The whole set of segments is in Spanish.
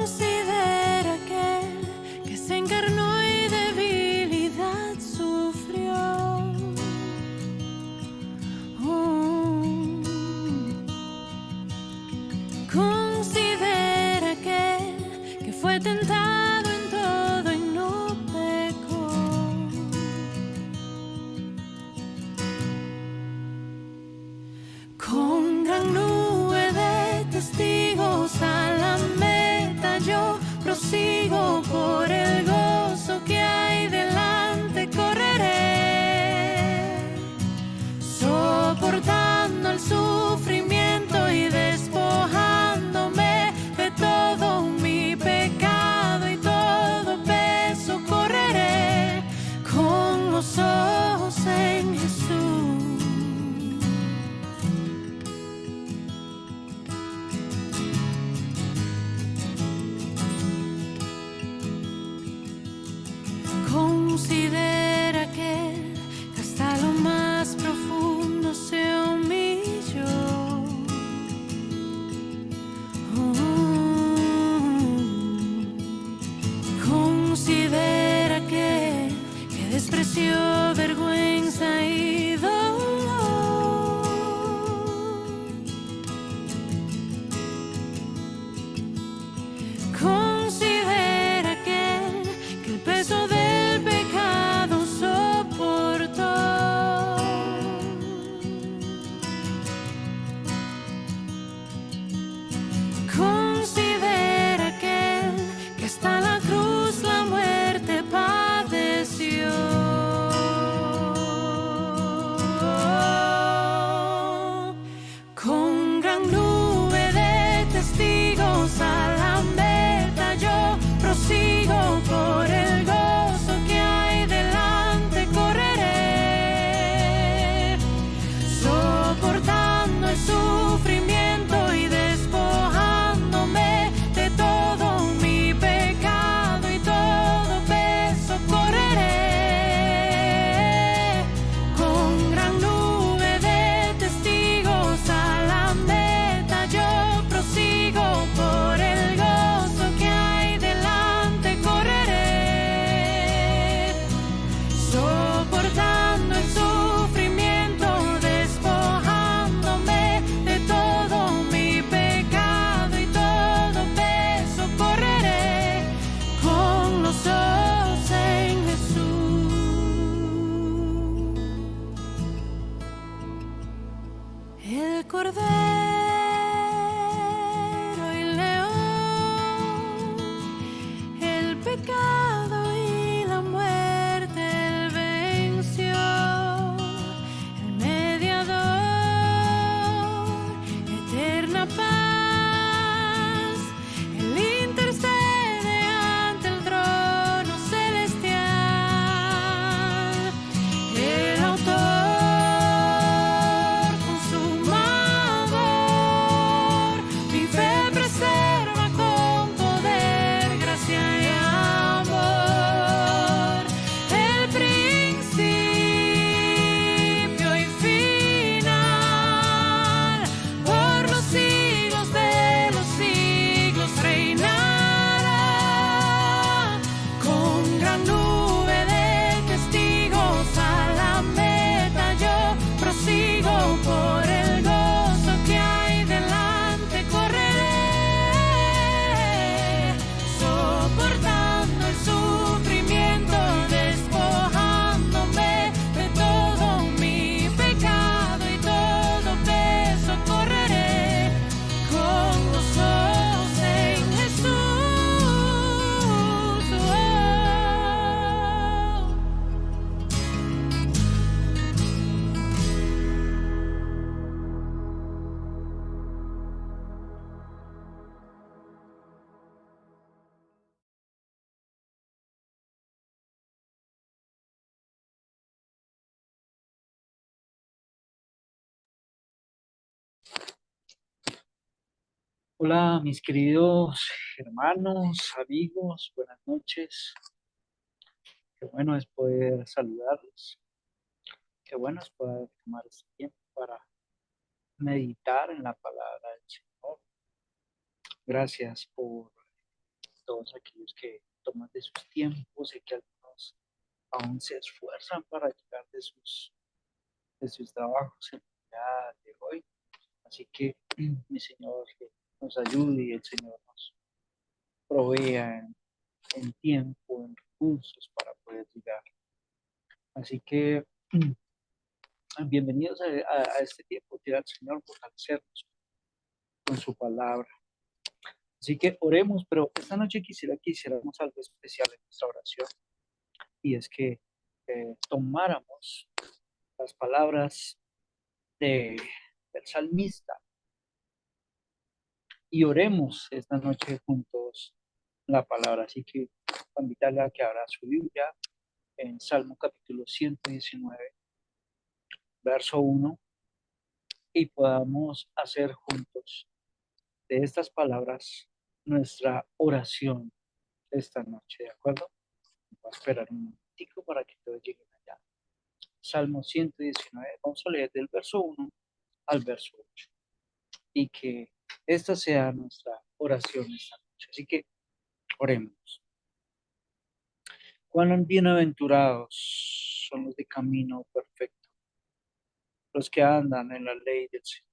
considera aquel que se encarnó y debilidad sufrió. Considera aquel que fue tentado en todo y no pecó. Con gran nube de testigos a la meta yo prosigo, por el gozo que hay delante correré, soportando el sufrimiento y despojándome de todo mi pecado y todo peso, correré con los ojos en Jesús. Considera que hasta lo más profundo se humilló. Considera que despreció vergüenza y dolor. Considera que el peso del pecado soportó. Considera que hasta la cruz la muerte padeció. Con gran nube de testigos a la meta yo prosigo, por el gozo que hay delante correré, soportando el sufrimiento y despojándome de todo mi pecado y todo peso, correré con gran nube de testigos a la meta yo prosigo, por el gozo que hay delante correré, soportando el sufrimiento, despojándome de todo mi pecado y todo peso, correré con los ojos en Jesús. El Cordero y León, el pecado y la muerte él venció, el mediador, eterna paz, él intercede ante el trono celestial, el autor consumador, mi fe preserva con poder, gracia y amor, el principio y final, por los siglos de los siglos reinará, con gran nube de testigos a la meta yo prosigo, por el gozo que hay delante correré, soportando el sufrimiento, despojándome de todo mi pecado y todo peso, correré con los ojos en Jesús. Hola, mis queridos hermanos, amigos, buenas noches. Qué bueno es poder saludarlos. Qué bueno es poder tomar este tiempo para meditar en la palabra del Señor. Gracias por todos aquellos que toman de sus tiempos. Sé que algunos aún se esfuerzan para llegar de sus trabajos en el día de hoy. Así que mi Señor nos ayude y el Señor nos provea en tiempo, en recursos para poder llegar. Así que bienvenidos a este tiempo que da el Señor fortalecernos con su palabra. Así que oremos, pero esta noche quisiéramos algo especial en nuestra oración, y es que tomáramos las palabras del salmista y oremos esta noche juntos la palabra. Así que voy a invitarle a que abra su Biblia en Salmo capítulo 119, verso 1, y podamos hacer juntos de estas palabras nuestra oración esta noche, ¿de acuerdo? Voy a esperar un momentico para que todos lleguen allá. Salmo 119, vamos a leer del verso 1 al verso 8, y que esta sea nuestra oración esta noche. Así que oremos. Cuán bienaventurados son los de camino perfecto, los que andan en la ley del Señor.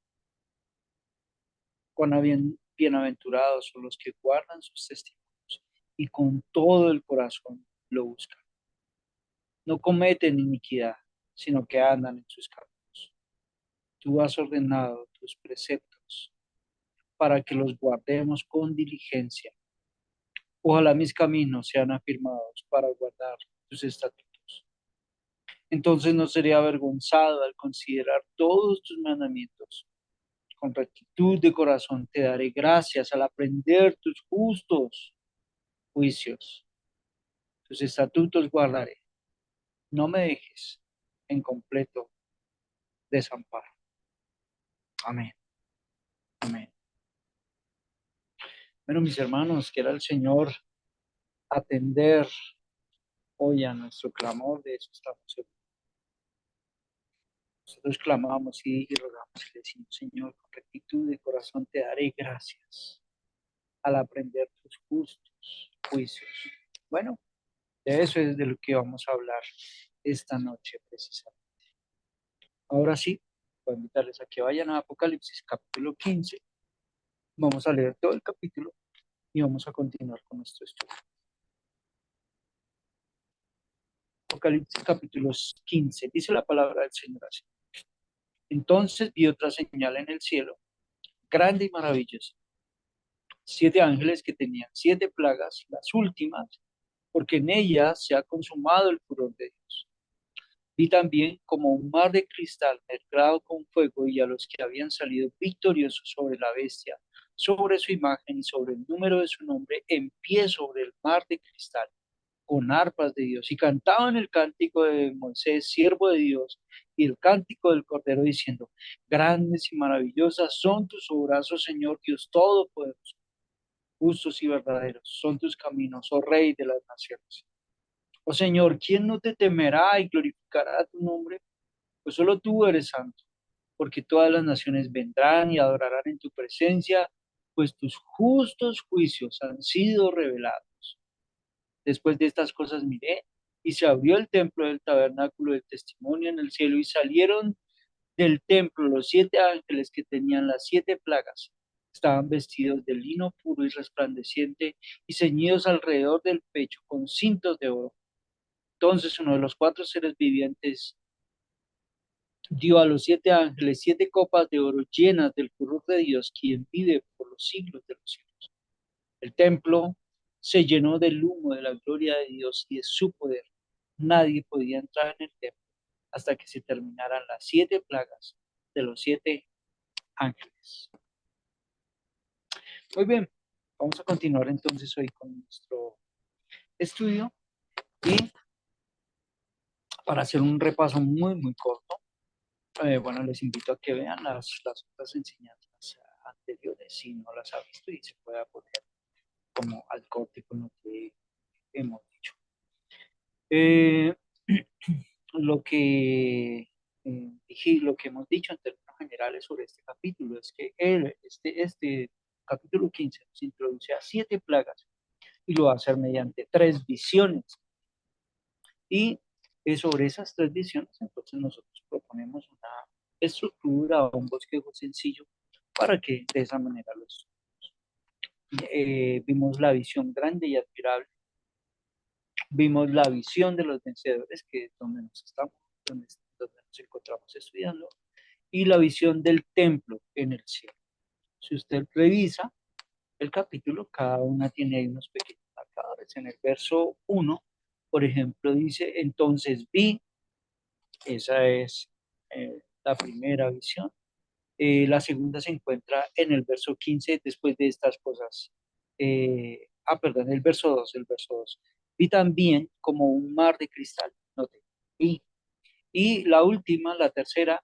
Cuán bienaventurados son los que guardan sus testimonios y con todo el corazón lo buscan. No cometen iniquidad, sino que andan en sus caminos. Tú has ordenado tus preceptos para que los guardemos con diligencia. Ojalá mis caminos sean afirmados para guardar tus estatutos. Entonces no seré avergonzado al considerar todos tus mandamientos. Con rectitud de corazón te daré gracias al aprender tus justos juicios. Tus estatutos guardaré. No me dejes en completo desamparo. Amén. Amén. Bueno, mis hermanos, quiera el Señor atender hoy a nuestro clamor. De eso estamos seguros. Nosotros clamamos y rogamos y le decimos: Señor, con rectitud de corazón te daré gracias al aprender tus justos juicios. Bueno, de eso es de lo que vamos a hablar esta noche precisamente. Ahora sí, voy a invitarles a que vayan a Apocalipsis capítulo 15. Vamos a leer todo el capítulo y vamos a continuar con nuestro estudio. Apocalipsis capítulo 15, dice la palabra del Señor así. Entonces vi otra señal en el cielo, grande y maravillosa. 7 ángeles que tenían 7 plagas, las últimas, porque en ellas se ha consumado el furor de Dios. Vi también como un mar de cristal mezclado con fuego, y a los que habían salido victoriosos sobre la bestia, sobre su imagen y sobre el número de su nombre, en pie sobre el mar de cristal, con arpas de Dios, y cantaban el cántico de Moisés, siervo de Dios, y el cántico del Cordero, diciendo: Grandes y maravillosas son tus obras, oh Señor Dios Todopoderoso. Justos y verdaderos son tus caminos, oh Rey de las naciones. Oh Señor, ¿quién no te temerá y glorificará tu nombre? Pues solo tú eres santo, porque todas las naciones vendrán y adorarán en tu presencia, pues tus justos juicios han sido revelados. Después de estas cosas miré, y se abrió el templo del tabernáculo del testimonio en el cielo, y salieron del templo los 7 ángeles que tenían las 7 plagas. Estaban vestidos de lino puro y resplandeciente, y ceñidos alrededor del pecho con cintos de oro. Entonces uno de los 4 seres vivientes dio a los 7 ángeles 7 copas de oro llenas del furor de Dios, quien vive por los siglos de los siglos. El templo se llenó del humo de la gloria de Dios y de su poder. Nadie podía entrar en el templo hasta que se terminaran las 7 plagas de los 7 ángeles. Muy bien, vamos a continuar entonces hoy con nuestro estudio, y para hacer un repaso muy corto, bueno, les invito a que vean las otras enseñanzas anteriores si no las ha visto, y se pueda poner como al corte con lo que hemos dicho. Eh, lo que lo que hemos dicho en términos generales sobre este capítulo es que este capítulo 15 nos introduce a 7 plagas y lo va a hacer mediante 3 visiones. Y sobre esas 3 visiones, entonces nosotros proponemos una estructura o un bosquejo sencillo para que de esa manera los vimos la visión grande y admirable, vimos la visión de los vencedores, que es donde nos estamos, donde nos encontramos estudiando, y la visión del templo en el cielo. Si usted revisa el capítulo, cada una tiene ahí unos pequeños marcadores. En el verso 1, por ejemplo, dice, entonces vi, esa es la primera visión. La segunda se encuentra en el verso 15, después de estas cosas. Perdón, el verso 2. Vi también como un mar de cristal, note, vi. Y la última, la tercera,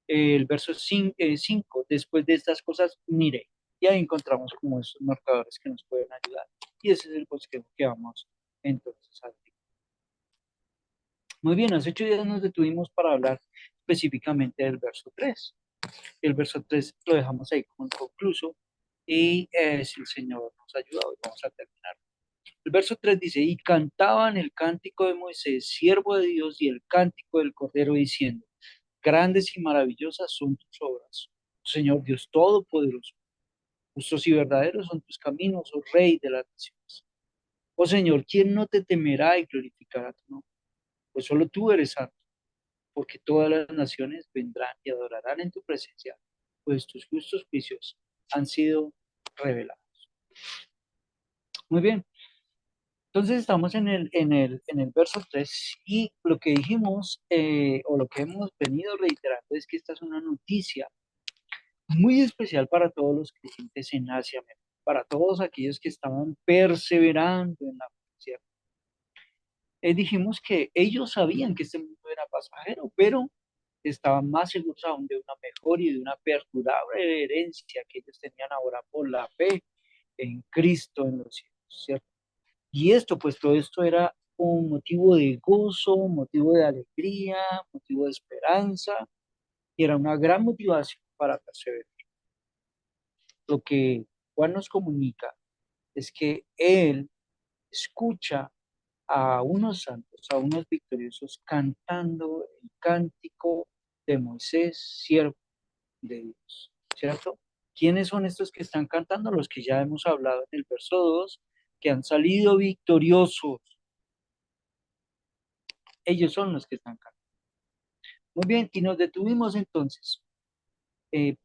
el verso 5, después de estas cosas, mire. Y ahí encontramos como esos marcadores que nos pueden ayudar. Y ese es el bosquejo que vamos entonces a ver. Muy bien, hace 8 días nos detuvimos para hablar específicamente del verso 3. El verso 3 lo dejamos ahí como inconcluso y si el Señor nos ayuda, hoy vamos a terminar. El verso 3 dice, y cantaban el cántico de Moisés, siervo de Dios, y el cántico del Cordero, diciendo, grandes y maravillosas son tus obras, Señor Dios Todopoderoso. Justos y verdaderos son tus caminos, oh Rey de las naciones. Oh Señor, ¿quién no te temerá y glorificará tu nombre? Pues solo tú eres santo, porque todas las naciones vendrán y adorarán en tu presencia, pues tus justos juicios han sido revelados. Muy bien, entonces estamos en el verso 3 y lo que dijimos o lo que hemos venido reiterando es que esta es una noticia muy especial para todos los creyentes en Asia Menor, para todos aquellos que estaban perseverando en la fe. Dijimos que ellos sabían que este mundo era pasajero, pero estaban más seguros aún de una mejor y de una perdurable herencia que ellos tenían ahora por la fe en Cristo en los cielos, ¿cierto? Y esto, pues todo esto era un motivo de gozo, un motivo de alegría, motivo de esperanza, y era una gran motivación para perseverar. Lo que Juan nos comunica es que él escucha a unos santos, a unos victoriosos, cantando el cántico de Moisés, siervo de Dios, ¿cierto? ¿Quiénes son estos que están cantando? Los que ya hemos hablado en el verso 2, que han salido victoriosos. Ellos son los que están cantando. Muy bien, y nos detuvimos entonces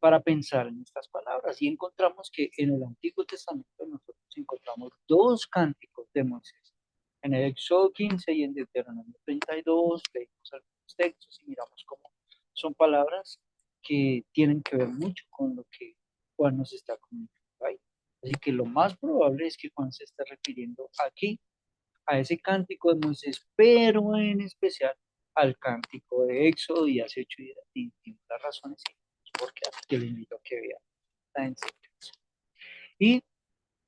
para pensar en estas palabras y encontramos que en el Antiguo Testamento nosotros encontramos 2 cánticos de Moisés. En el Éxodo 15 y en Deuteronomio 32 leímos algunos textos y miramos cómo son palabras que tienen que ver mucho con lo que Juan nos está comunicando ahí. Así que lo más probable es que Juan se esté refiriendo aquí a ese cántico de Moisés, pero en especial al cántico de Éxodo y hace 8 días y las razones porque te le invito a que vea la enseñanza. Y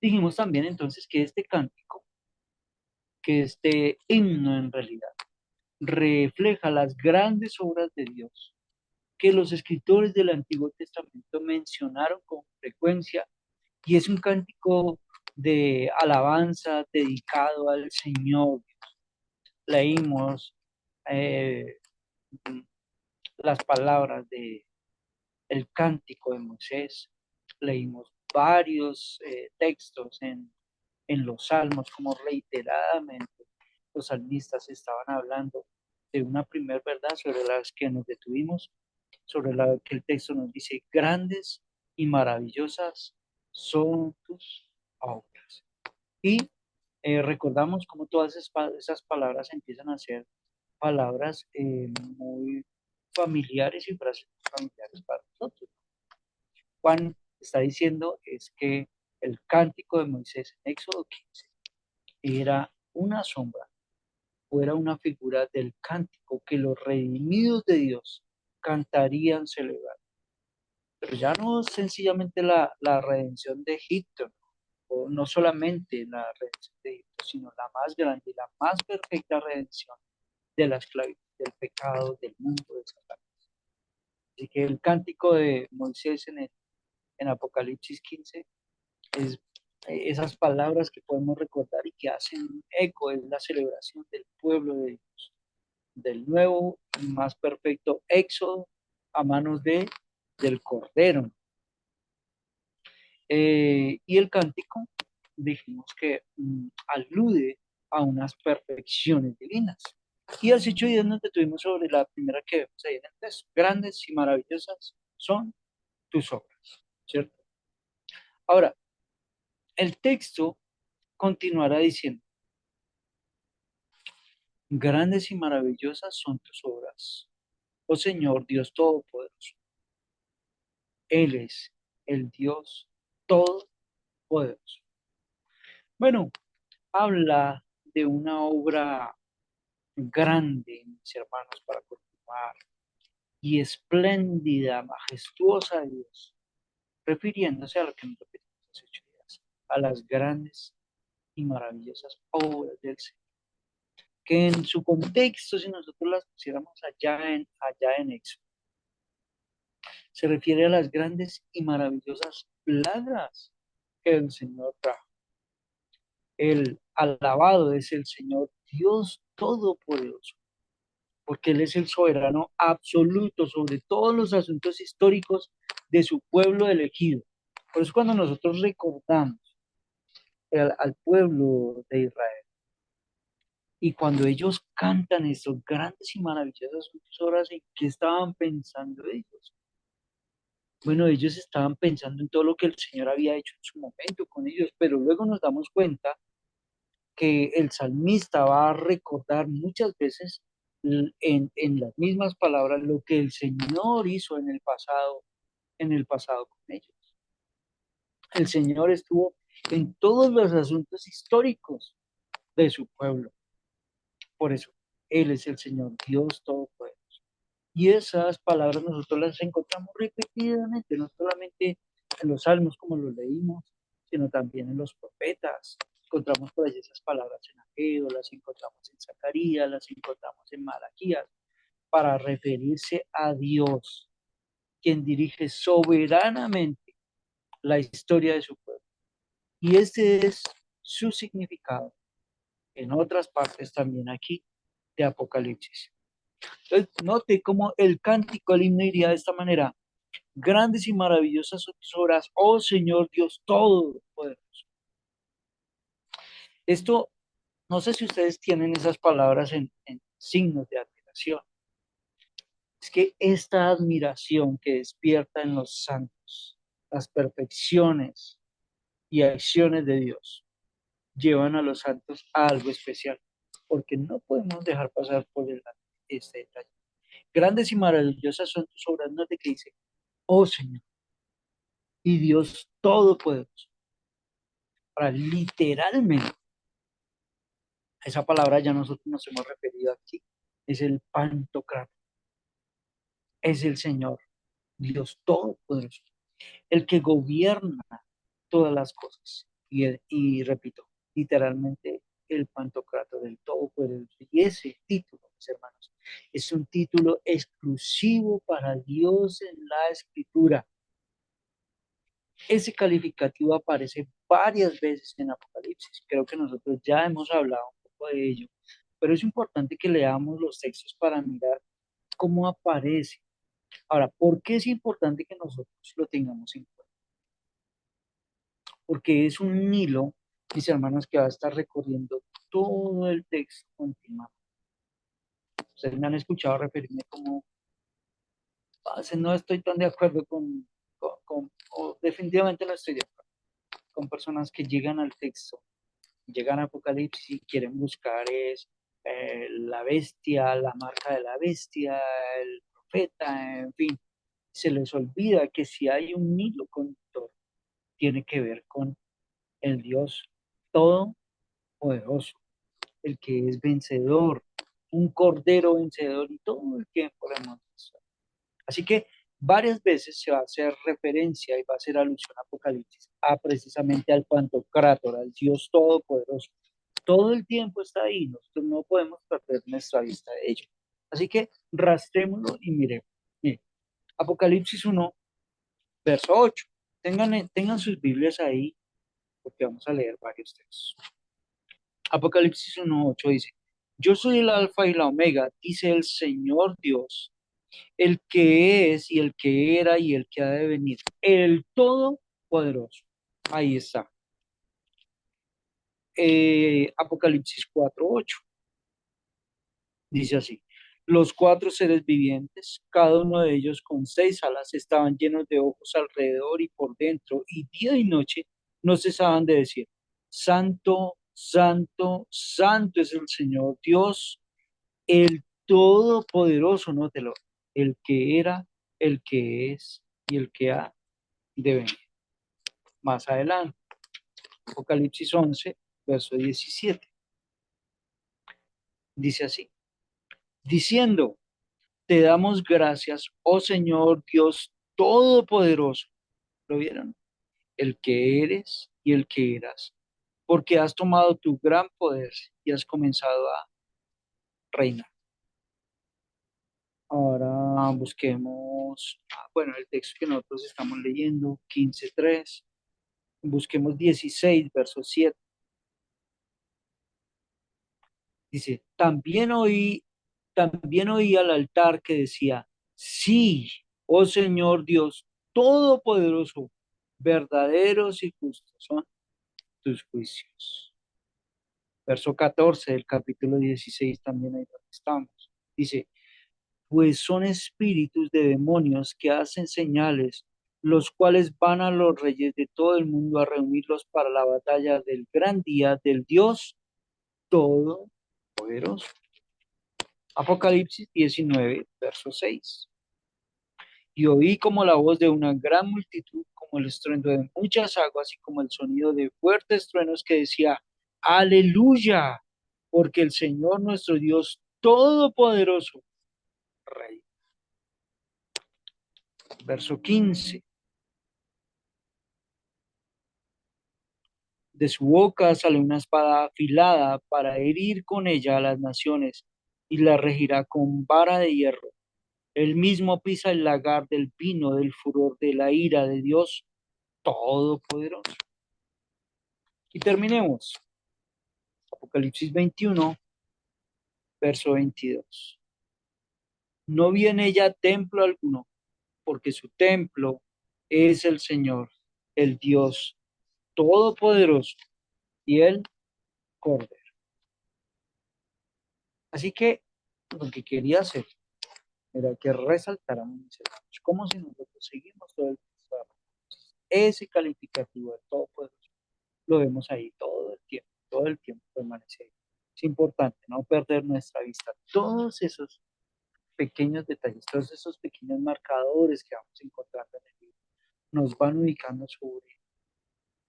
dijimos también entonces que este cántico, que este himno en realidad, refleja las grandes obras de Dios que los escritores del Antiguo Testamento mencionaron con frecuencia y es un cántico de alabanza dedicado al Señor. Leímos eh, las palabras de el cántico de Moisés, leímos varios textos en los salmos, como reiteradamente los salmistas estaban hablando de una primer verdad sobre las que nos detuvimos, sobre la que el texto nos dice, grandes y maravillosas son tus obras. Y recordamos cómo todas esas palabras empiezan a ser palabras muy familiares y frases familiares para nosotros. Juan está diciendo es que el cántico de Moisés en Éxodo 15 era una sombra o era una figura del cántico que los redimidos de Dios cantarían celebrar. Pero ya no sencillamente la redención de Egipto, o no solamente la redención de Egipto, sino la más grande y la más perfecta redención de la esclavitud, del pecado, del mundo, de Satanás. Así que el cántico de Moisés en Apocalipsis 15 es esas palabras que podemos recordar y que hacen eco, es la celebración del pueblo de Dios, del nuevo y más perfecto éxodo a manos del Cordero. Y el cántico, dijimos que alude a unas perfecciones divinas. Y hace 8 días nos detuvimos sobre la primera que vemos ahí en el texto. Grandes y maravillosas son tus obras, ¿cierto? Ahora, el texto continuará diciendo, grandes y maravillosas son tus obras, oh Señor Dios Todopoderoso. Él es el Dios Todopoderoso. Bueno, habla de una obra grande, mis hermanos, para continuar, y espléndida, majestuosa de Dios, refiriéndose a lo que nos repetimos hace 8 días, a las grandes y maravillosas obras del Señor, que en su contexto, si nosotros las pusiéramos allá en Éxodo, se refiere a las grandes y maravillosas plagas que el Señor trajo. El alabado es el Señor Dios Todopoderoso, porque Él es el soberano absoluto sobre todos los asuntos históricos de su pueblo elegido. Por eso cuando nosotros recordamos al pueblo de Israel y cuando ellos cantan estos grandes y maravillosas obras, ¿en qué estaban pensando ellos? Bueno, ellos estaban pensando en todo lo que el Señor había hecho en su momento con ellos, pero luego nos damos cuenta que el salmista va a recordar muchas veces en las mismas palabras lo que el Señor hizo en el pasado con ellos. El Señor estuvo en todos los asuntos históricos de su pueblo. Por eso, Él es el Señor, Dios Todopoderoso. Y esas palabras nosotros las encontramos repetidamente, no solamente en los salmos como los leímos, sino también en los profetas. Encontramos por allí esas palabras en Ageo, las encontramos en Zacarías, las encontramos en Malaquías, para referirse a Dios, quien dirige soberanamente la historia de su pueblo. Y este es su significado en otras partes también aquí de Apocalipsis. Entonces, note cómo el cántico al himno iría de esta manera. Grandes y maravillosas son tus obras, oh Señor Dios Todopoderoso. Esto, no sé si ustedes tienen esas palabras en signos de admiración. Es que esta admiración que despierta en los santos, las perfecciones y acciones de Dios, llevan a los santos a algo especial, porque no podemos dejar pasar por delante este detalle. Grandes y maravillosas son tus obras, no te que dice, oh Señor, y Dios Todopoderoso. Para literalmente, esa palabra ya nosotros nos hemos referido aquí, es el Pantocrator, es el Señor, Dios Todopoderoso, el que gobierna todas las cosas. Y repito, literalmente el Pantocrator del Todopoderoso. Y ese título, mis hermanos, es un título exclusivo para Dios en la Escritura. Ese calificativo aparece varias veces en Apocalipsis. Creo que nosotros ya hemos hablado un poco de ello, pero es importante que leamos los textos para mirar cómo aparece. Ahora, ¿por qué es importante que nosotros lo tengamos en cuenta? Porque es un hilo, mis hermanos, que va a estar recorriendo todo el texto continuamente. Ustedes me han escuchado referirme como, no estoy tan de acuerdo o definitivamente no estoy de acuerdo con personas que llegan al texto, llegan a Apocalipsis y quieren buscar la bestia, la marca de la bestia, el profeta, en fin. Se les olvida que si hay un hilo conductor, tiene que ver con el Dios todopoderoso, el que es vencedor, un cordero vencedor y todo el tiempo lo hemos visto. Así que varias veces se va a hacer referencia y va a hacer alusión a Apocalipsis a precisamente al Pantocrátor, al Dios todopoderoso. Todo el tiempo está ahí, nosotros no podemos perder nuestra vista de ello. Así que rastrémoslo y miremos. Miren, Apocalipsis 1, verso 8. Tengan sus Biblias ahí porque vamos a leer varios textos. Apocalipsis 1:8 dice, yo soy el alfa y la omega, dice el Señor Dios, el que es y el que era y el que ha de venir, el Todopoderoso. Ahí está. Apocalipsis 4:8 dice así, los cuatro seres vivientes, cada uno de ellos con seis alas, estaban llenos de ojos alrededor y por dentro, y día y noche no cesaban de decir, Santo, Santo, Santo es el Señor Dios, el Todopoderoso, nótelo, el que era, el que es y el que ha de venir. Más adelante, Apocalipsis 11, verso 17, dice así, diciendo, te damos gracias, oh Señor Dios Todopoderoso. ¿Lo vieron? El que eres y el que eras, porque has tomado tu gran poder y has comenzado a reinar. Ahora busquemos, bueno, el texto que nosotros estamos leyendo, 15:3. Busquemos 16, verso 7. Dice, también oí al altar que decía, sí, oh Señor Dios Todopoderoso, verdaderos y justos son tus juicios. Verso 14 del capítulo 16 también ahí donde estamos. Dice, pues son espíritus de demonios que hacen señales, los cuales van a los reyes de todo el mundo a reunirlos para la batalla del gran día del Dios Todopoderoso. Apocalipsis 19, verso 6. Y oí como la voz de una gran multitud, como el estruendo de muchas aguas y como el sonido de fuertes truenos que decía, aleluya, porque el Señor nuestro Dios Todopoderoso, Rey. Verso 15. De su boca sale una espada afilada para herir con ella a las naciones y la regirá con vara de hierro. Él mismo pisa el lagar del vino del furor de la ira de Dios Todopoderoso. Y terminemos. Apocalipsis 21, verso 22. No viene ya templo alguno, porque su templo es el Señor, el Dios Todopoderoso y el Cordero. Así que lo que quería hacer era que resaltáramos, mis hermanos, como si nosotros seguimos todo el tiempo. Ese calificativo del Todopoderoso lo vemos ahí todo el tiempo permanece ahí. Es importante no perder nuestra vista. Todos esos pequeños detalles, todos esos pequeños marcadores que vamos encontrando en el libro, nos van ubicando sobre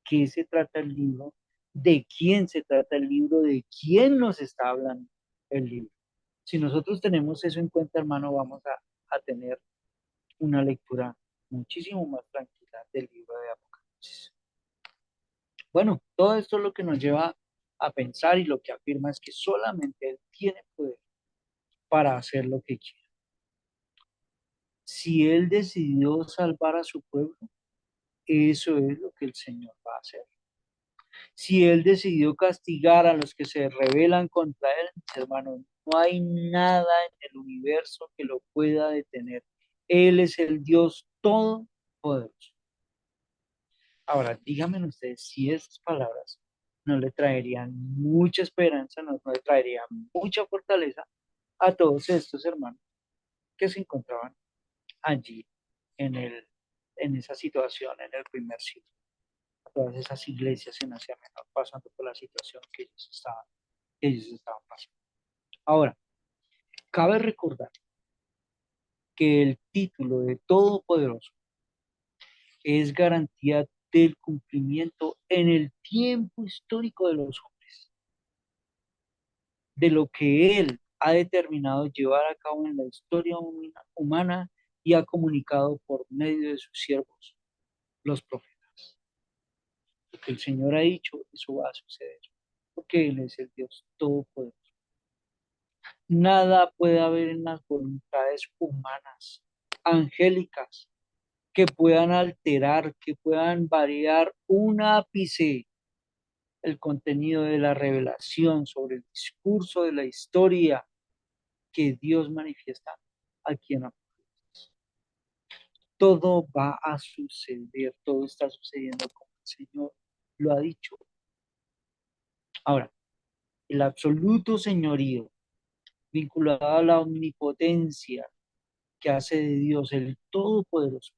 qué se trata el libro, de quién se trata el libro, de quién nos está hablando el libro. Si nosotros tenemos eso en cuenta, hermano, vamos a tener una lectura muchísimo más tranquila del libro de Apocalipsis. Bueno, todo esto es lo que nos lleva a pensar y lo que afirma es que solamente Él tiene poder para hacer lo que quiera. Si Él decidió salvar a su pueblo, eso es lo que el Señor va a hacer. Si Él decidió castigar a los que se rebelan contra Él, hermano, no hay nada en el universo que lo pueda detener. Él es el Dios todopoderoso. Ahora, díganme ustedes si esas palabras no le traerían mucha esperanza, no le traerían mucha fortaleza a todos estos hermanos que se encontraban allí en, en esa situación, en el primer siglo. A todas esas iglesias en Asia Menor pasando por la situación que ellos estaban pasando. Ahora, cabe recordar que el título de Todopoderoso es garantía del cumplimiento en el tiempo histórico de los hombres, de lo que Él ha determinado llevar a cabo en la historia humana y ha comunicado por medio de sus siervos, los profetas. Lo que el Señor ha dicho, eso va a suceder, porque Él es el Dios Todopoderoso. Nada puede haber en las voluntades humanas, angélicas, que puedan alterar, que puedan variar un ápice el contenido de la revelación, sobre el discurso de la historia que Dios manifiesta aquí en Apocalipsis. Todo va a suceder, todo está sucediendo como el Señor lo ha dicho. Ahora, el absoluto señorío vinculado a la omnipotencia que hace de Dios el Todopoderoso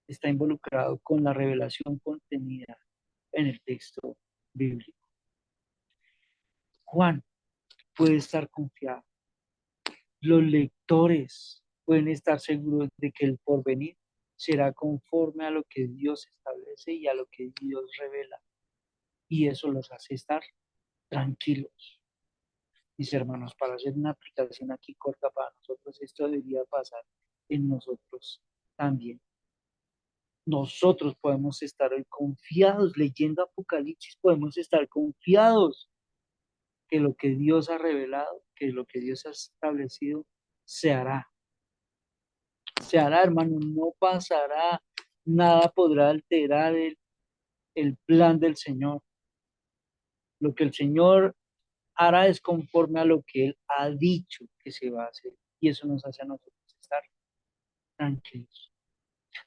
está involucrado con la revelación contenida en el texto bíblico. Juan puede estar confiado. Los lectores pueden estar seguros de que el porvenir será conforme a lo que Dios establece y a lo que Dios revela. Y eso los hace estar tranquilos. Mis hermanos, para hacer una aplicación aquí corta para nosotros, esto debería pasar en nosotros también. Nosotros podemos estar hoy confiados, leyendo Apocalipsis, podemos estar confiados que lo que Dios ha revelado, que lo que Dios ha establecido, se hará. Se hará, hermano, no pasará, nada podrá alterar el plan del Señor. Lo que el Señor hará es conforme a lo que Él ha dicho que se va a hacer. Y eso nos hace a nosotros estar tranquilos.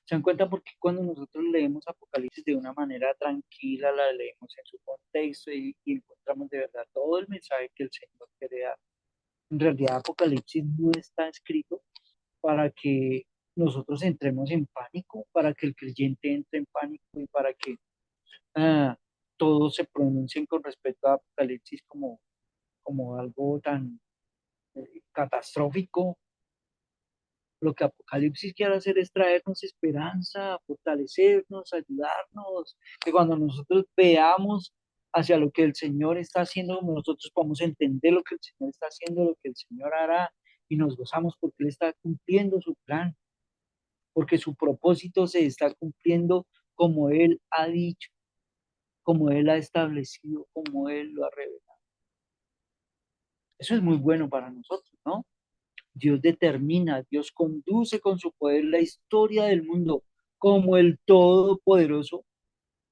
¿Se dan cuenta? Porque cuando nosotros leemos Apocalipsis de una manera tranquila, la leemos en su contexto y encontramos de verdad todo el mensaje que el Señor quiere dar. En realidad, Apocalipsis no está escrito para que nosotros entremos en pánico, para que el creyente entre en pánico y para que ah, todos se pronuncien con respecto a Apocalipsis como algo tan catastrófico. Lo que Apocalipsis quiere hacer es traernos esperanza, fortalecernos, ayudarnos, que cuando nosotros veamos hacia lo que el Señor está haciendo, nosotros podamos entender lo que el Señor está haciendo, lo que el Señor hará, y nos gozamos porque Él está cumpliendo su plan, porque su propósito se está cumpliendo como Él ha dicho, como Él ha establecido, como Él lo ha revelado. Eso es muy bueno para nosotros, ¿no? Dios determina, Dios conduce con su poder la historia del mundo como el Todopoderoso,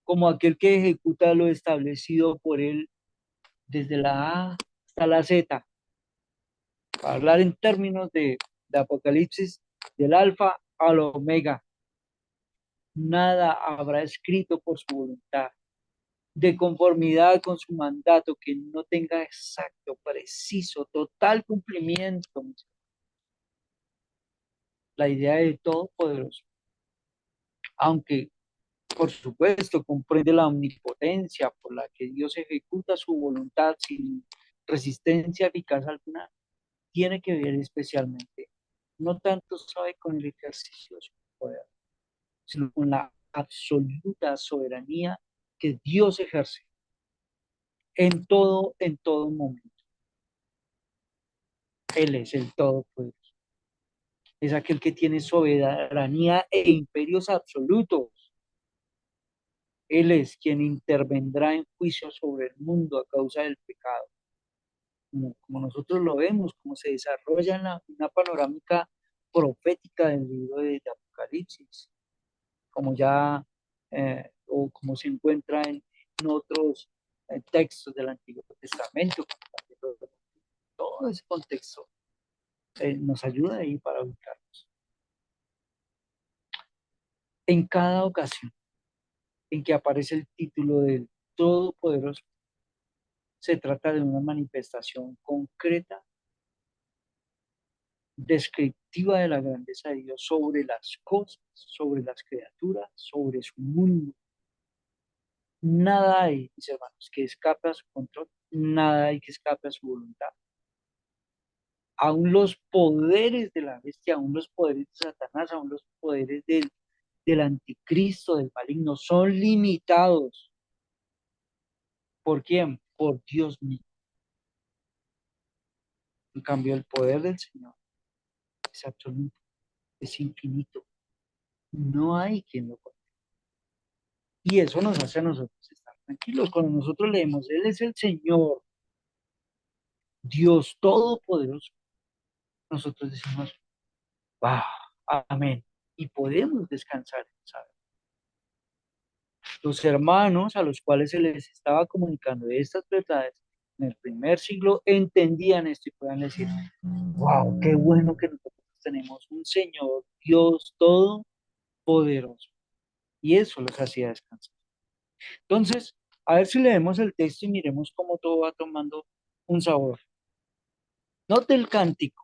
como aquel que ejecuta lo establecido por Él desde la A hasta la Z. Para hablar en términos de Apocalipsis, del alfa al omega, nada habrá escrito por su voluntad, de conformidad con su mandato, que no tenga exacto, preciso, total cumplimiento. La idea de Todopoderoso, aunque por supuesto comprende la omnipotencia por la que Dios ejecuta su voluntad sin resistencia eficaz alguna, tiene que ver especialmente, no tanto sabe con el ejercicio de su poder, sino con la absoluta soberanía que Dios ejerce en todo momento. Él es el Todopoderoso. Es aquel que tiene soberanía e imperios absolutos. Él es quien intervendrá en juicio sobre el mundo a causa del pecado. Como nosotros lo vemos, como se desarrolla en una panorámica profética del libro de Apocalipsis, como ya, o como se encuentra en otros textos del Antiguo Testamento, todo ese contexto nos ayuda ahí para ubicarnos. En cada ocasión en que aparece el título del Todopoderoso, se trata de una manifestación concreta, descriptiva de la grandeza de Dios sobre las cosas, sobre las criaturas, sobre su mundo. Nada hay, mis hermanos, que escape a su control, nada hay que escape a su voluntad. Aún los poderes de la bestia, aún los poderes de Satanás, aún los poderes del anticristo, del maligno, son limitados. ¿Por quién? Por Dios mismo. En cambio, el poder del Señor es absoluto, es infinito. No hay quien lo controle. Y eso nos hace a nosotros estar tranquilos. Cuando nosotros leemos, Él es el Señor, Dios Todopoderoso, nosotros decimos, wow, amén. Y podemos descansar en saber. Los hermanos a los cuales se les estaba comunicando estas verdades en el primer siglo entendían esto y puedan decir, wow, qué bueno que nosotros tenemos un Señor, Dios todopoderoso. Y eso los hacía descansar. Entonces, a ver si leemos el texto y miremos cómo todo va tomando un sabor. Note el cántico.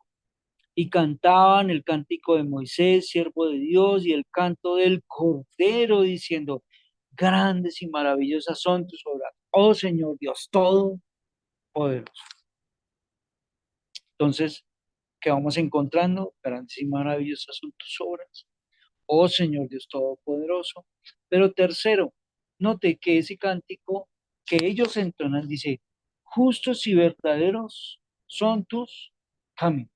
Y cantaban el cántico de Moisés, siervo de Dios, y el canto del Cordero, diciendo, grandes y maravillosas son tus obras, oh Señor Dios Todopoderoso. Entonces, ¿qué vamos encontrando? Grandes y maravillosas son tus obras, oh Señor Dios Todopoderoso. Pero tercero, note que ese cántico que ellos entonan dice, justos y verdaderos son tus caminos.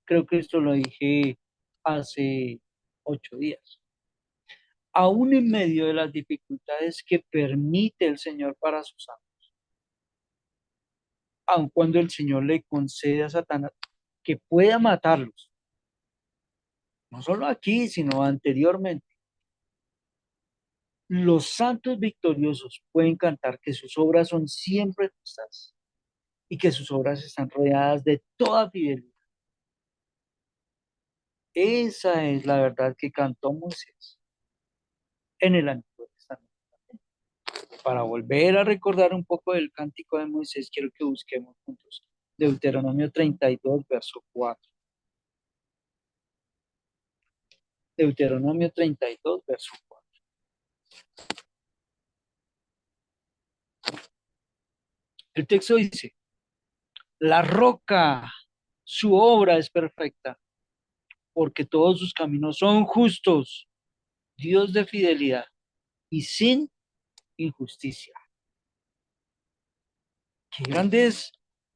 Creo que esto lo dije hace 8 días. Aún en medio de las dificultades que permite el Señor para sus santos, aun cuando el Señor le concede a Satanás que pueda matarlos, no solo aquí, sino anteriormente, los santos victoriosos pueden cantar que sus obras son siempre justas y que sus obras están rodeadas de toda fidelidad. Esa es la verdad que cantó Moisés en el Antiguo Testamento. Para volver a recordar un poco del cántico de Moisés, quiero que busquemos juntos Deuteronomio 32, verso 4. Deuteronomio 32, verso 4. El texto dice, la roca, su obra es perfecta, porque todos sus caminos son justos, Dios de fidelidad y sin injusticia. Qué grandes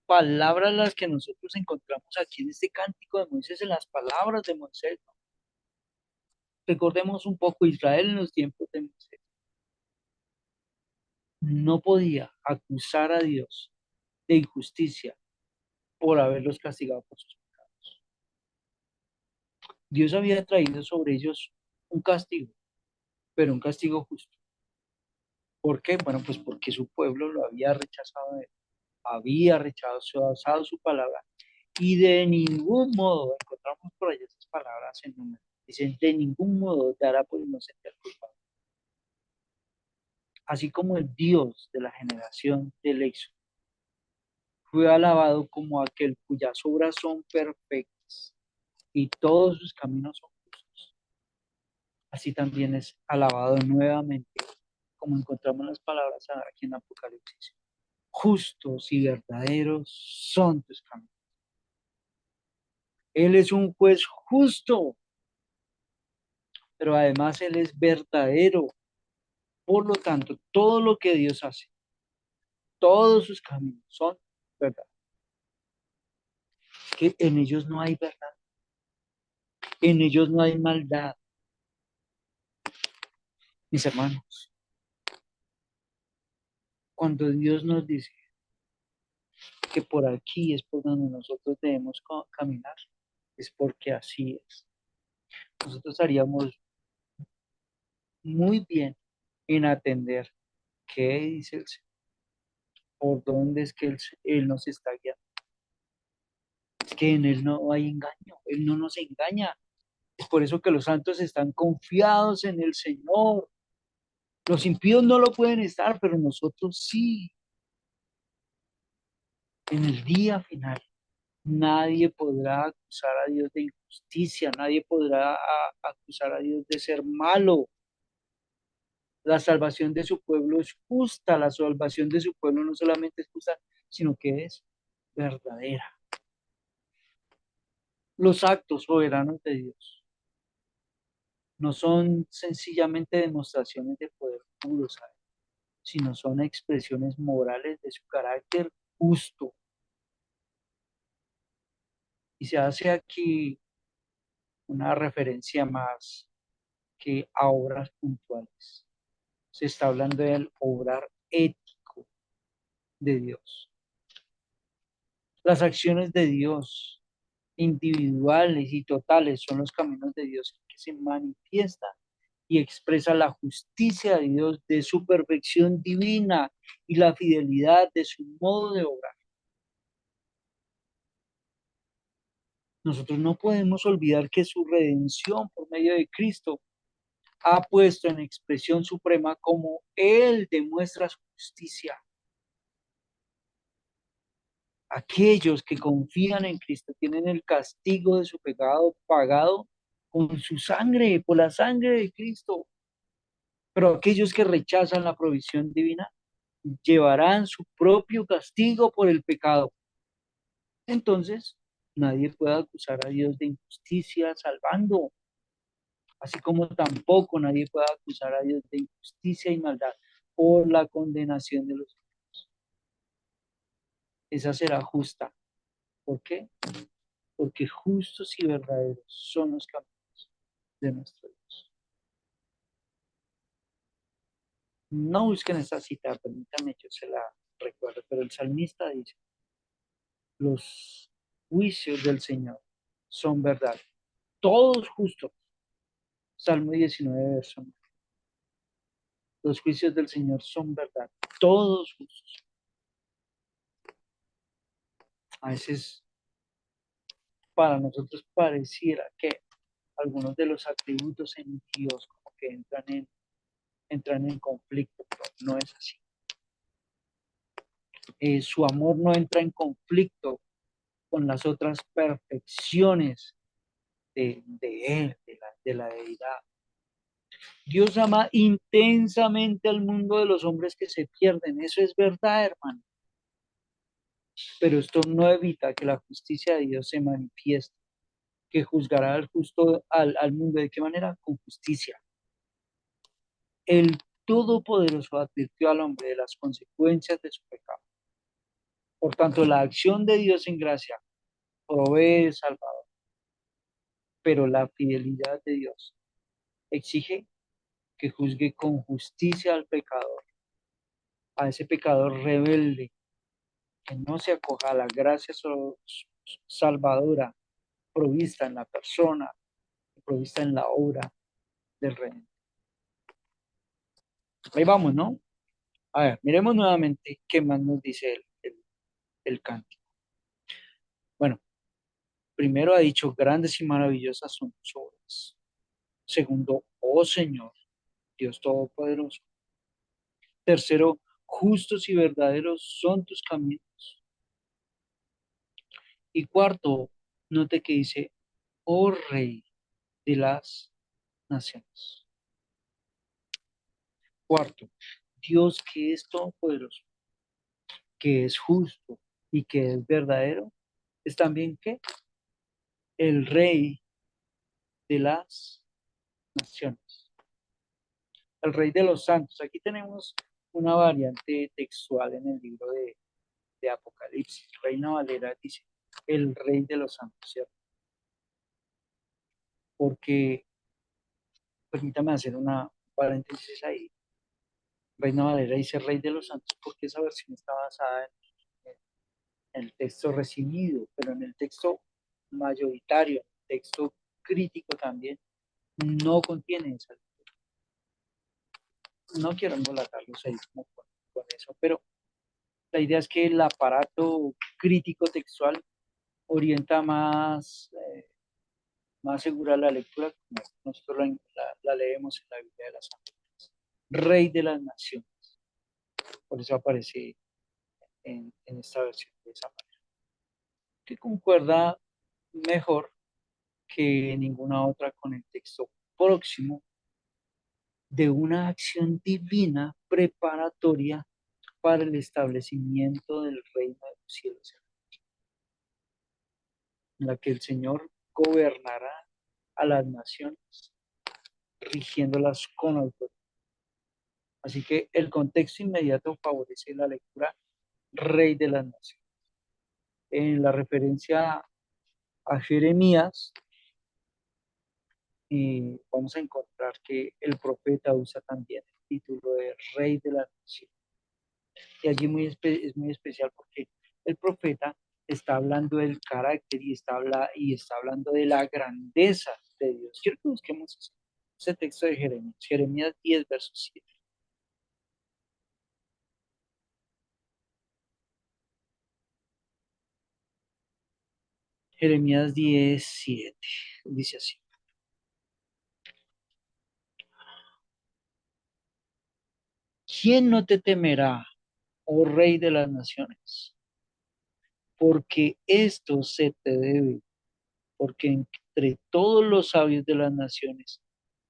palabras las que nosotros encontramos aquí en este cántico de Moisés, en las palabras de Moisés. Recordemos un poco Israel en los tiempos de Moisés. No podía acusar a Dios de injusticia por haberlos castigado por sus pecados. Dios había traído sobre ellos un castigo, pero un castigo justo. ¿Por qué? Bueno, pues porque su pueblo lo había rechazado, había rechazado su palabra y de ningún modo, encontramos por allá esas palabras en número, dicen, de ningún modo dará por inocente al culpable. Así como el Dios de la generación del Éxodo fue alabado como aquel cuyas obras son perfectas y todos sus caminos son justos. Así también es alabado nuevamente, como encontramos las palabras aquí en Apocalipsis. Justos y verdaderos son tus caminos. Él es un juez justo, pero además Él es verdadero. Por lo tanto, todo lo que Dios hace, todos sus caminos son verdad. Que en ellos no hay verdad, en ellos no hay maldad, mis hermanos. Cuando Dios nos dice que por aquí es por donde nosotros debemos caminar, es porque así es. Nosotros haríamos muy bien en atender qué dice el Señor, por dónde es que Él nos está guiando. Es que en Él no hay engaño, Él no nos engaña. Es por eso que los santos están confiados en el Señor. Los impíos no lo pueden estar, pero nosotros sí. En el día final, nadie podrá acusar a Dios de injusticia, nadie podrá acusar a Dios de ser malo. La salvación de su pueblo es justa, la salvación de su pueblo no solamente es justa, sino que es verdadera. Los actos soberanos de Dios no son sencillamente demostraciones de poder puro, ¿sabes? Sino son expresiones morales de su carácter justo. Y se hace aquí una referencia más que a obras puntuales. Se está hablando del obrar ético de Dios. Las acciones de Dios, individuales y totales, son los caminos de Dios que se manifiestan y expresa la justicia de Dios, de su perfección divina y la fidelidad de su modo de obrar. Nosotros no podemos olvidar que su redención por medio de Cristo ha puesto en expresión suprema cómo Él demuestra su justicia. Aquellos que confían en Cristo tienen el castigo de su pecado pagado con su sangre, por la sangre de Cristo. Pero aquellos que rechazan la provisión divina llevarán su propio castigo por el pecado. Entonces, nadie puede acusar a Dios de injusticia salvando, así como tampoco nadie puede acusar a Dios de injusticia y maldad por la condenación de los hombres. Esa será justa. ¿Por qué? Porque justos y verdaderos son los caminos de nuestro Dios. No busquen esta cita, permítanme, yo se la recuerdo, pero el salmista dice, los juicios del Señor son verdad, todos justos. Salmo 19, verso 9. Los juicios del Señor son verdad, todos justos. A veces para nosotros pareciera que algunos de los atributos en Dios como que entran en conflicto, pero no es así. Su amor no entra en conflicto con las otras perfecciones de Él, de la deidad. Dios ama intensamente al mundo de los hombres que se pierden. Eso es verdad, hermano. Pero esto no evita que la justicia de Dios se manifieste, que juzgará al justo al mundo. ¿De qué manera? Con justicia. El Todopoderoso advirtió al hombre de las consecuencias de su pecado. Por tanto, la acción de Dios en gracia provee el Salvador, pero la fidelidad de Dios exige que juzgue con justicia al pecador, a ese pecador rebelde que no se acoja a la gracia salvadora provista en la persona, provista en la obra del Redentor. Ahí vamos, ¿no? A ver, miremos nuevamente qué más nos dice el cántico. Bueno, primero ha dicho, grandes y maravillosas son tus obras. Segundo, oh Señor, Dios Todopoderoso. Tercero, justos y verdaderos son tus caminos. Y cuarto, note que dice, oh Rey de las naciones. Cuarto, Dios que es todopoderoso, que es justo y que es verdadero, es también que el Rey de las naciones, el Rey de los santos. Aquí tenemos una variante textual en el libro de Apocalipsis. Reina Valera dice, el Rey de los santos, ¿cierto? Porque, permítame hacer una paréntesis ahí. Reina Valera dice Rey de los santos porque esa versión está basada en el texto recibido, pero en el texto mayoritario, el texto crítico también, no contiene esa. No quiero embolatarlos ahí como con eso, pero la idea es que el aparato crítico textual orienta más segura la lectura, como nosotros la leemos en la Biblia de las Américas. Rey de las naciones. Por eso aparece en esta versión de esa manera. Que concuerda mejor que ninguna otra con el texto próximo de una acción divina preparatoria para el establecimiento del reino de los cielos, en la que el Señor gobernará a las naciones, rigiéndolas con autoridad. Así que el contexto inmediato favorece la lectura Rey de las Naciones. En la referencia a Jeremías, vamos a encontrar que el profeta usa también el título de Rey de las Naciones. Y allí es muy especial porque el profeta está hablando del carácter y está hablando de la grandeza de Dios. Quiero que busquemos eso. Ese texto de Jeremías, Jeremías 10, verso 7. Jeremías 10, 7. Dice así. ¿Quién no te temerá, oh Rey de las naciones? Porque esto se te debe, porque entre todos los sabios de las naciones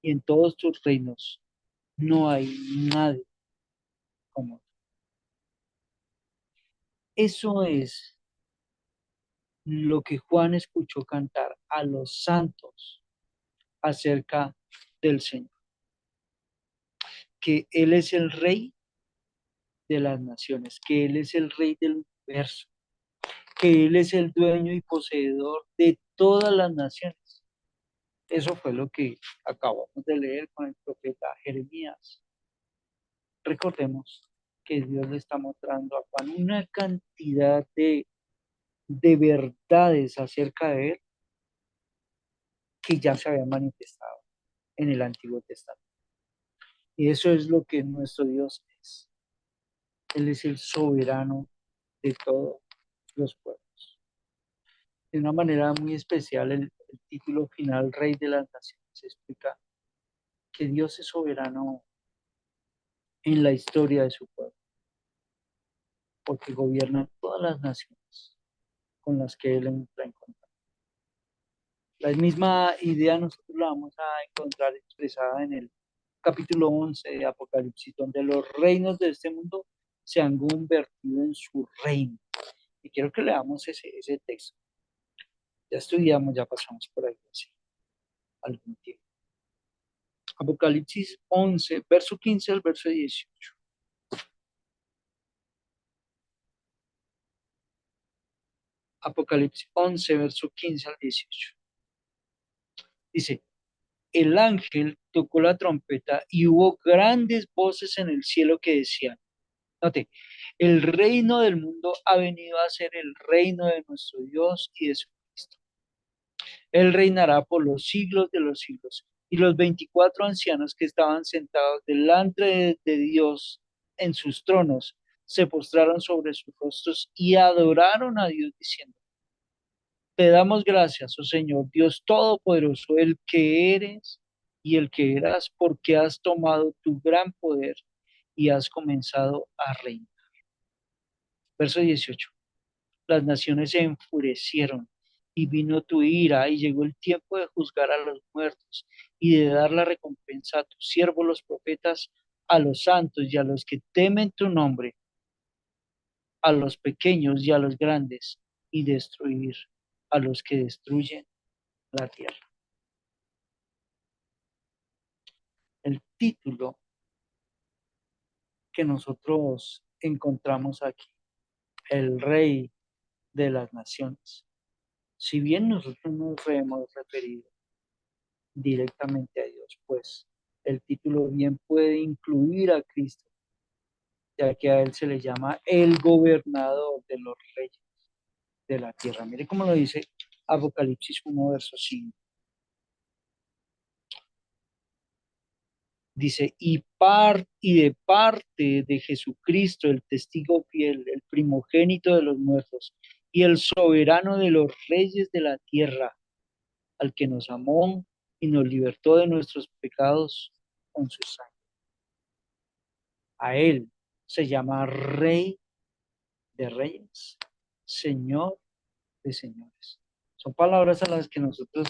y en todos tus reinos no hay nadie como tú. Eso es lo que Juan escuchó cantar a los santos acerca del Señor, que Él es el Rey de las naciones, que Él es el Rey del universo, que Él es el dueño y poseedor de todas las naciones. Eso fue lo que acabamos de leer con el profeta Jeremías. Recordemos que Dios le está mostrando a Juan una cantidad de verdades acerca de Él que ya se habían manifestado en el Antiguo Testamento. Y eso es lo que nuestro Dios es. Él es el soberano de todos los pueblos. De una manera muy especial, el título final, Rey de las Naciones, explica que Dios es soberano en la historia de su pueblo, porque gobierna todas las naciones con las que Él entra en contacto. La misma idea nosotros la vamos a encontrar expresada en el capítulo 11 de Apocalipsis, donde los reinos de este mundo se han convertido en su reino. Y quiero que leamos ese texto. Ya estudiamos, ya pasamos por ahí hace algún tiempo. Apocalipsis 11, verso 15 al verso 18. Apocalipsis 11, verso 15 al 18. Dice, el ángel tocó la trompeta y hubo grandes voces en el cielo que decían, note, el reino del mundo ha venido a ser el reino de nuestro Dios y de su Cristo. Él reinará por los siglos de los siglos. Y los 24 ancianos que estaban sentados delante de Dios en sus tronos se postraron sobre sus rostros y adoraron a Dios diciendo, te damos gracias, oh Señor, Dios Todopoderoso, el que eres y el que eras, porque has tomado tu gran poder y has comenzado a reinar. Verso 18. Las naciones se enfurecieron y vino tu ira y llegó el tiempo de juzgar a los muertos y de dar la recompensa a tus siervos los profetas, a los santos y a los que temen tu nombre, a los pequeños y a los grandes, y destruir a los que destruyen la tierra. El título que nosotros encontramos aquí, el Rey de las Naciones. Si bien nosotros nos hemos referido directamente a Dios, pues el título bien puede incluir a Cristo, ya que a Él se le llama el gobernador de los reyes de la tierra. Mire cómo lo dice Apocalipsis 1, verso 5. Dice, y de parte de Jesucristo, el testigo fiel, el primogénito de los muertos y el soberano de los reyes de la tierra, al que nos amó y nos libertó de nuestros pecados con su sangre. A Él se llama Rey de Reyes, Señor de Señores. Son palabras a las que nosotros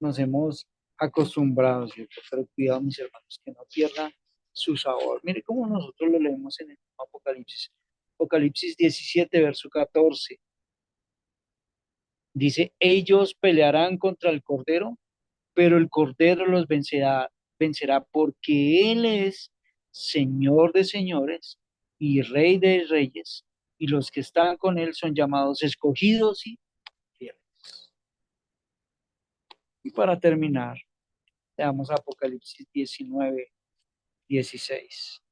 nos hemos acostumbrado, ¿cierto? Pero cuidado, mis hermanos, que no pierda su sabor. Mire cómo nosotros lo leemos en el Apocalipsis. Apocalipsis 17, verso 14. Dice, ellos pelearán contra el Cordero, pero el Cordero los vencerá porque Él es Señor de señores y Rey de reyes, y los que están con Él son llamados escogidos y fieles. Y para terminar, veamos Apocalipsis 19, 16.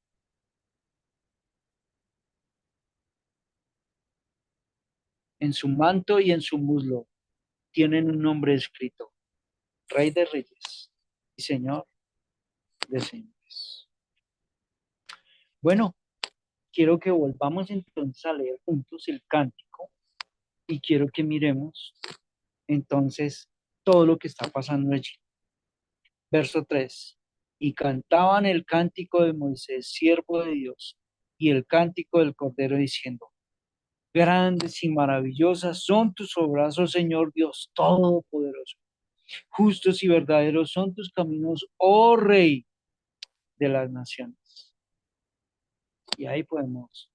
En su manto y en su muslo tienen un nombre escrito, Rey de Reyes y Señor decentes. Bueno, quiero que volvamos entonces a leer juntos el cántico y quiero que miremos entonces todo lo que está pasando allí. Verso 3. Y cantaban el cántico de Moisés, siervo de Dios, y el cántico del Cordero diciendo, grandes y maravillosas son tus obras, oh Señor Dios Todopoderoso. Justos y verdaderos son tus caminos, oh Rey de las naciones. Y ahí podemos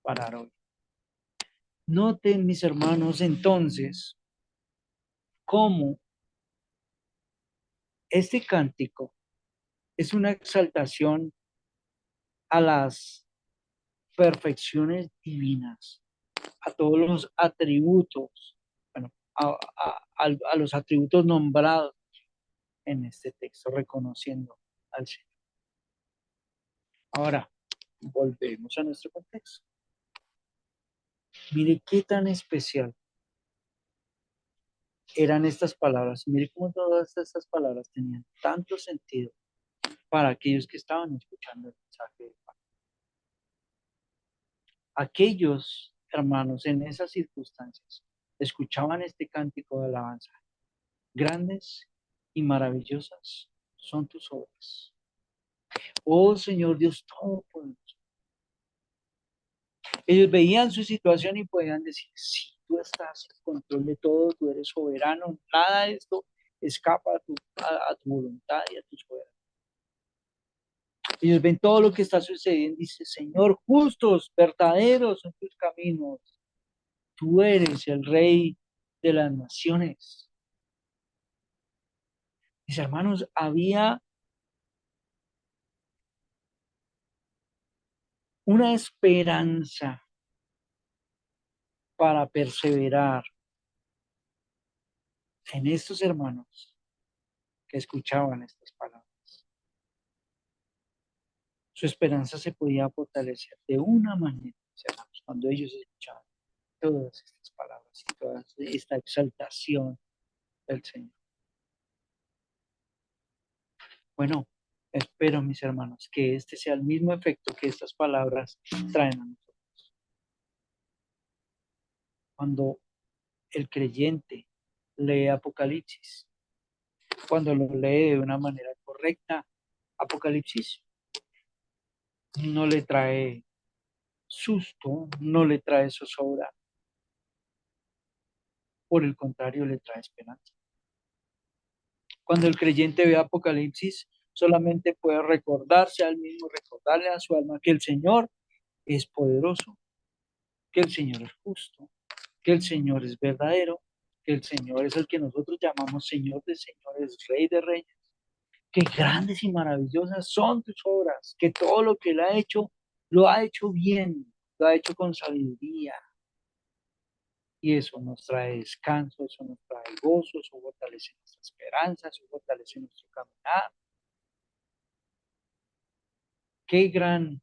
parar hoy. Noten, mis hermanos, entonces, cómo este cántico es una exaltación a las perfecciones divinas, a todos los atributos, bueno, a los atributos nombrados en este texto, reconociendo al Señor. Ahora, volvemos a nuestro contexto. Mire qué tan especial eran estas palabras. Mire cómo todas estas palabras tenían tanto sentido para aquellos que estaban escuchando el mensaje de Pablo. Aquellos hermanos en esas circunstancias escuchaban este cántico de alabanza. Grandes y maravillosas son tus obras. Oh Señor Dios Todopoderoso. Ellos veían su situación y podían decir, si tú estás en control de todo, tú eres soberano, nada de esto escapa a tu voluntad y a tu soberanía. Ellos ven todo lo que está sucediendo y dicen, Señor, justos, verdaderos son tus caminos. Tú eres el Rey de las naciones. Mis hermanos, había una esperanza para perseverar en estos hermanos que escuchaban estas palabras. Su esperanza se podía fortalecer de una manera, hermanos, cuando ellos escuchaban todas estas palabras y toda esta exaltación del Señor. Bueno, espero, mis hermanos, que este sea el mismo efecto que estas palabras traen a nosotros. Cuando el creyente lee Apocalipsis, cuando lo lee de una manera correcta, Apocalipsis no le trae susto, no le trae zozobra, por el contrario, le trae esperanza. Cuando el creyente ve Apocalipsis, solamente puede recordarse al mismo, recordarle a su alma que el Señor es poderoso, que el Señor es justo, que el Señor es verdadero, que el Señor es el que nosotros llamamos Señor de señores, Rey de reyes, que grandes y maravillosas son tus obras, que todo lo que Él ha hecho, lo ha hecho bien, lo ha hecho con sabiduría. Y eso nos trae descanso, eso nos trae gozo, eso fortalece nuestra esperanza, eso fortalece nuestro caminar. Qué gran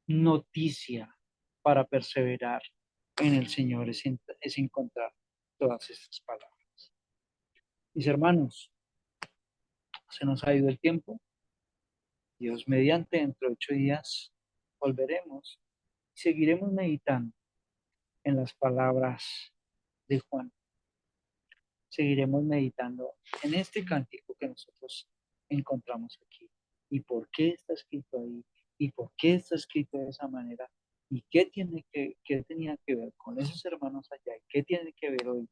noticia para perseverar en el Señor es encontrar todas estas palabras. Mis hermanos, se nos ha ido el tiempo. Dios mediante, dentro de 8 días volveremos y seguiremos meditando en las palabras de Juan. Seguiremos meditando en este cántico que nosotros encontramos aquí. ¿Y por qué está escrito ahí? ¿Y por qué está escrito de esa manera? ¿Y qué tenía que ver con esos hermanos allá? ¿Y qué tiene que ver hoy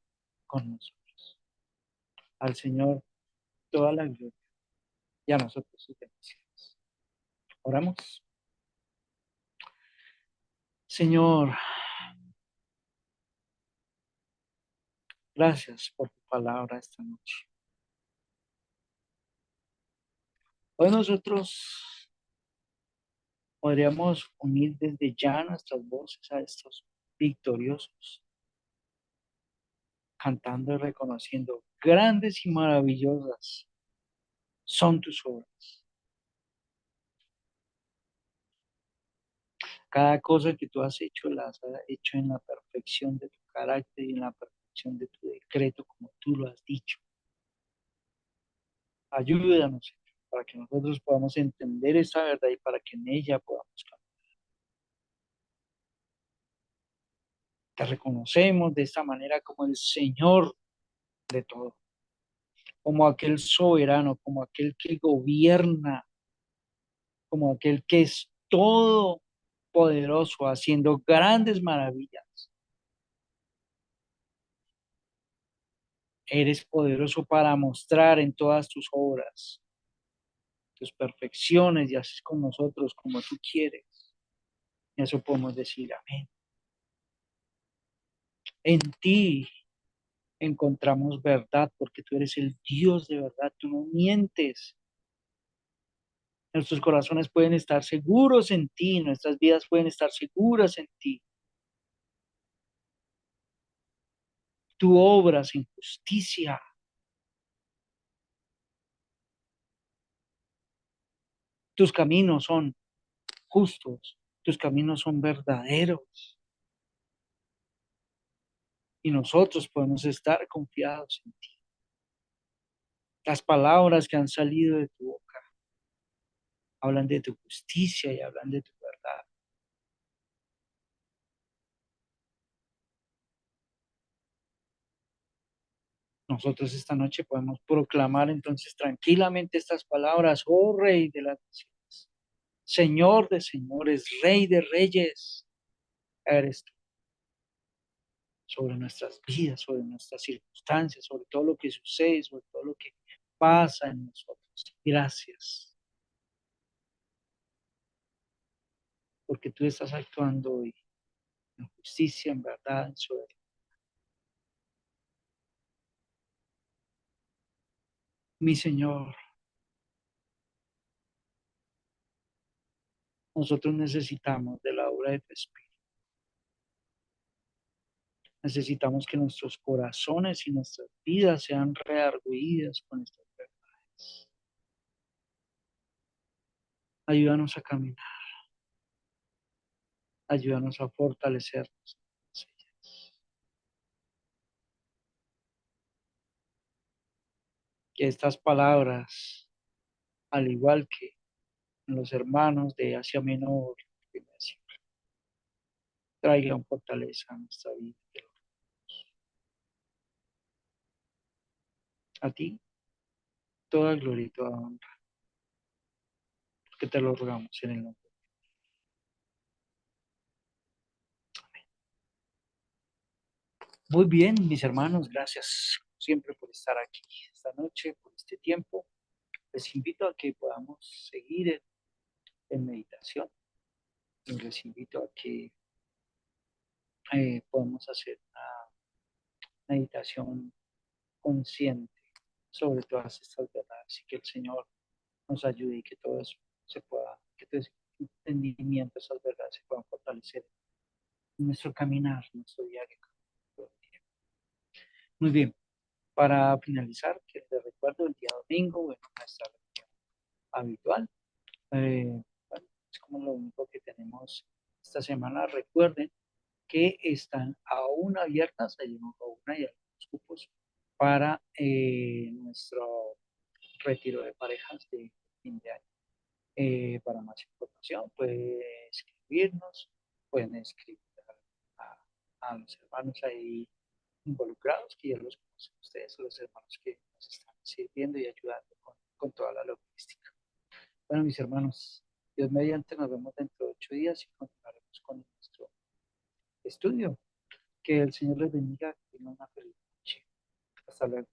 con nosotros? Al Señor toda la gloria y a nosotros sus bendiciones. Oramos. Señor, gracias por tu palabra esta noche. Hoy nosotros podríamos unir desde ya nuestras voces a estos victoriosos, cantando y reconociendo, grandes y maravillosas son tus obras. Cada cosa que tú has hecho, la has hecho en la perfección de tu carácter y en la perfección de tu decreto, como tú lo has dicho. Ayúdanos, Señor, para que nosotros podamos entender esta verdad y para que en ella podamos cambiar. Te reconocemos de esta manera como el Señor de todo, como aquel soberano, como aquel que gobierna, como aquel que es todo poderoso, haciendo grandes maravillas. Eres poderoso para mostrar en todas tus obras tus perfecciones y haces con nosotros como tú quieres. Y eso podemos decir, amén. En ti encontramos verdad porque tú eres el Dios de verdad, tú no mientes. Nuestros corazones pueden estar seguros en ti, nuestras vidas pueden estar seguras en ti. Tú obras en justicia. Tus caminos son justos, tus caminos son verdaderos. Y nosotros podemos estar confiados en ti. Las palabras que han salido de tu boca hablan de tu justicia y hablan de tu verdad. Nosotros esta noche podemos proclamar entonces tranquilamente estas palabras, oh Rey de las Naciones, Señor de señores, Rey de reyes, eres tú sobre nuestras vidas, sobre nuestras circunstancias, sobre todo lo que sucede, sobre todo lo que pasa en nosotros. Gracias, porque tú estás actuando hoy en justicia, en verdad, en soberanía. Mi Señor, nosotros necesitamos de la obra de tu Espíritu. Necesitamos que nuestros corazones y nuestras vidas sean redargüidas con estas verdades. Ayúdanos a caminar, ayúdanos a fortalecernos. Que estas palabras, al igual que en los hermanos de Asia Menor, traigan fortaleza a nuestra vida. A ti, toda gloria y toda honra, que te lo rogamos en el nombre. Muy bien, mis hermanos, gracias siempre por estar aquí esta noche, por este tiempo. Les invito a que podamos seguir en meditación. Y les invito a que podamos hacer una meditación consciente sobre todas estas verdades y que el Señor nos ayude y que todo eso se pueda, que todo ese entendimiento, esas verdades se puedan fortalecer en nuestro caminar, en nuestro diario. Muy bien, para finalizar, que les recuerdo el día domingo, bueno, nuestra reunión habitual. Bueno, es como lo único que tenemos esta semana. Recuerden que están aún abiertas, hay una y algunos cupos para nuestro retiro de parejas de fin de año. Para más información pueden escribirnos, pueden escribir a los hermanos ahí involucrados, que ya los conocen ustedes, los hermanos que nos están sirviendo y ayudando con toda la logística. Bueno, mis hermanos, Dios mediante, nos vemos dentro de 8 días y continuaremos con nuestro estudio. Que el Señor les bendiga, que tengan una feliz noche. Hasta luego.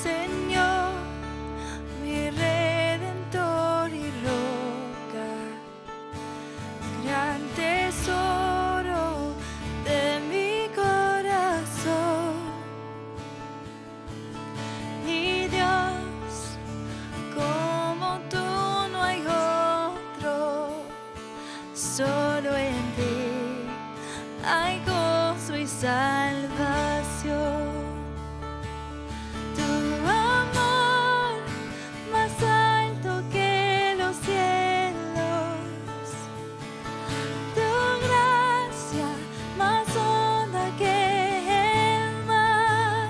Señor, salvación. Tu amor más alto que los cielos, tu gracia más honda que el mar,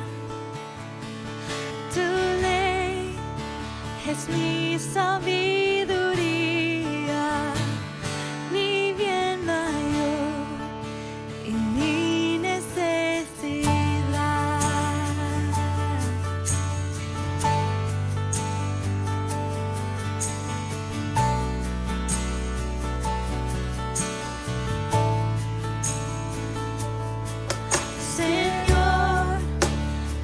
tu ley es mi sabiduría, mi bien mayor y mi necesidad. Señor,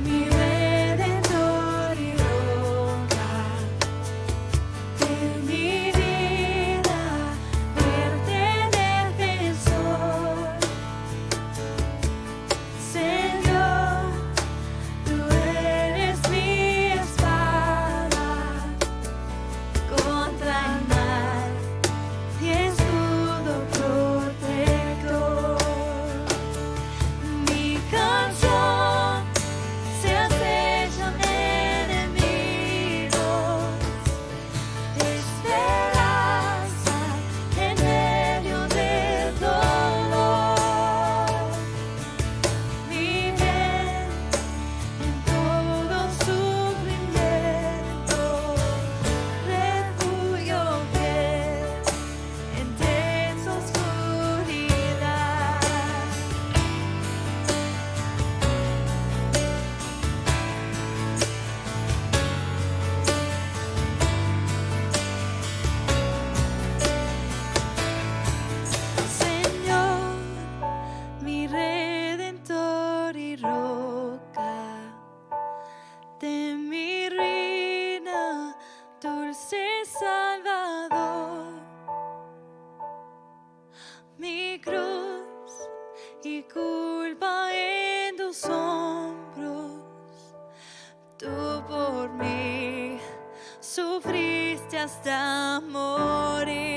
mi redentor y roca, de mi vida pertenece el sol. Señor, tú eres mi espada contra el mal y escudo protector. Mi canción se acechan enemigos, esperanza en medio del dolor, mi bien en todo sufrimiento, refugio fiel en densa oscuridad. Señor, mi redentor y roca, de mi ruina, dulce Salvador, mi cruz y culpa en tus hombros, tú por mí sufriste hasta morir.